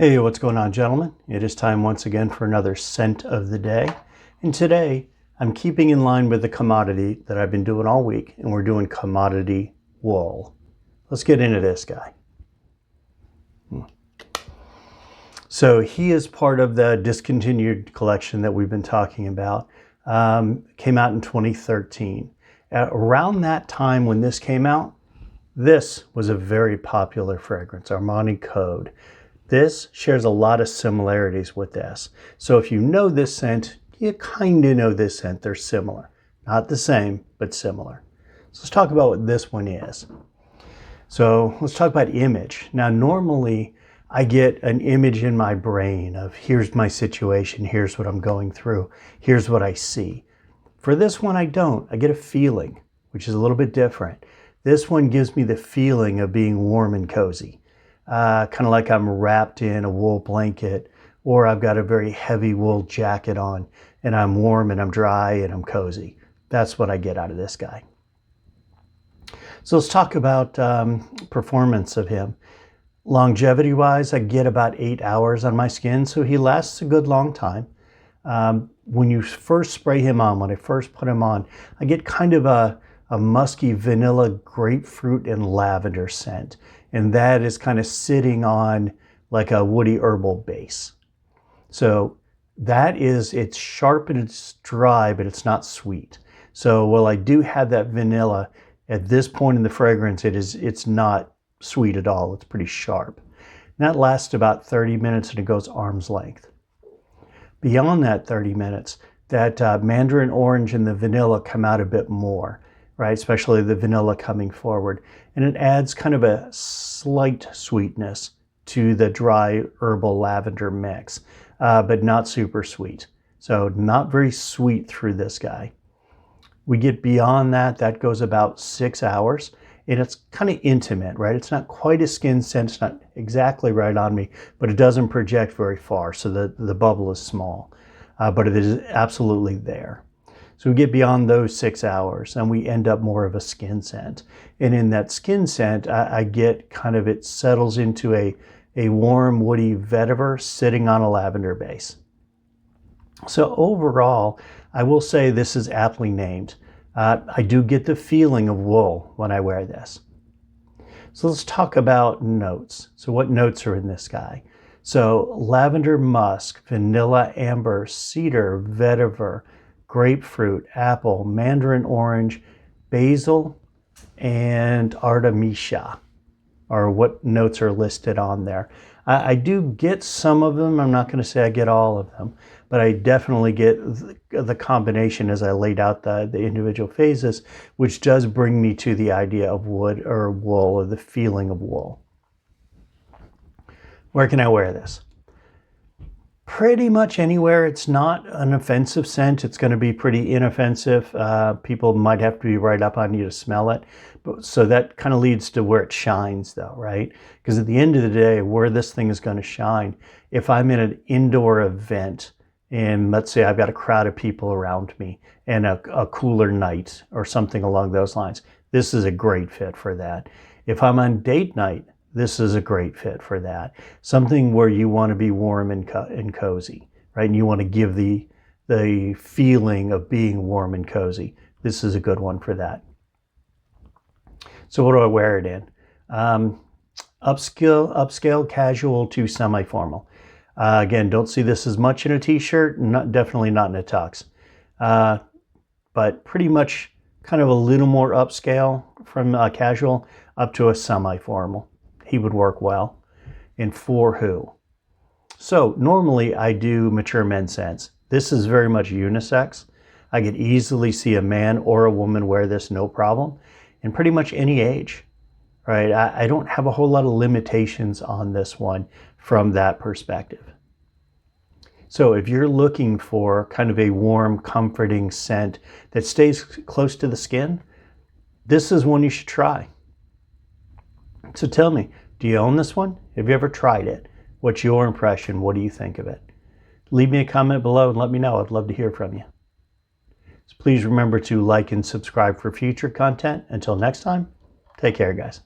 Hey, what's going on, gentlemen? It is time once again for another scent of the day. And today, I'm keeping in line with the commodity that I've been doing all week, and we're doing commodity wool. Let's get into this guy. So he is part of the Discontinued collection that we've been talking about. Came out in 2013. Around that time when this came out, this was a very popular fragrance, Armani Code. This shares a lot of similarities with this. So if you know this scent, you kind of know this scent. They're similar. Not the same, but similar. So let's talk about what this one is. So let's talk about image. Now, normally I get an image in my brain of here's my situation, here's what I'm going through, here's what I see. For this one, I don't. I get a feeling, which is a little bit different. This one gives me the feeling of being warm and cozy. Kind of like I'm wrapped in a wool blanket, or I've got a very heavy wool jacket on and I'm warm and I'm dry and I'm cozy. That's what I get out of this guy. So let's talk about performance of him. Longevity wise, I get about 8 hours on my skin, so he lasts a good long time. When you first spray him on, when I first put him on, I get kind of a musky vanilla, grapefruit, and lavender scent. And that is kind of sitting on like a woody herbal base. So that is, it's sharp and it's dry, but it's not sweet. So while I do have that vanilla, at this point in the fragrance, it's not sweet at all. It's pretty sharp. And that lasts about 30 minutes and it goes arm's length. Beyond that 30 minutes, that mandarin orange and the vanilla come out a bit more, right? Especially the vanilla coming forward. And it adds kind of a slight sweetness to the dry herbal lavender mix, but not super sweet. So not very sweet through this guy. We get beyond that, that goes about 6 hours. And it's kind of intimate, right? It's not quite a skin scent. It's not exactly right on me, but it doesn't project very far. So the bubble is small, but it is absolutely there. So we get beyond those 6 hours and we end up more of a skin scent. And in that skin scent, I get kind of, it settles into a warm, woody vetiver sitting on a lavender base. So overall, I will say this is aptly named. I do get the feeling of wool when I wear this. So let's talk about notes. So what notes are in this guy? So lavender, musk, vanilla, amber, cedar, vetiver, grapefruit, apple, mandarin orange, basil, and artemisia are what notes are listed on there. I do get some of them. I'm not going to say I get all of them, but I definitely get the combination as I laid out the individual phases, which does bring me to the idea of wood or wool, or the feeling of wool. Where can I wear this? Pretty much anywhere. It's not an offensive scent. It's going to be pretty inoffensive. People might have to be right up on you to smell it. So that kind of leads to where it shines though, right? Because at the end of the day, where this thing is going to shine, if I'm in an indoor event and let's say I've got a crowd of people around me and a cooler night or something along those lines, this is a great fit for that. If I'm on date night, this is a great fit for that. Something where you want to be warm and cozy, right? And you want to give the feeling of being warm and cozy. This is a good one for that. So what do I wear it in? Upscale, casual to semi-formal. Again, don't see this as much in a t-shirt, definitely not in a tux. But pretty much kind of a little more upscale from casual up to a semi-formal. He would work well. And for who? So normally I do mature men's scents. This is very much unisex. I could easily see a man or a woman wear this, no problem, and pretty much any age, right? I don't have a whole lot of limitations on this one from that perspective. So if you're looking for kind of a warm, comforting scent that stays close to the skin, this is one you should try. So tell me, do you own this one? Have you ever tried it? What's your impression? What do you think of it? Leave me a comment below and let me know. I'd love to hear from you. So please remember to like and subscribe for future content. Until next time, take care, guys.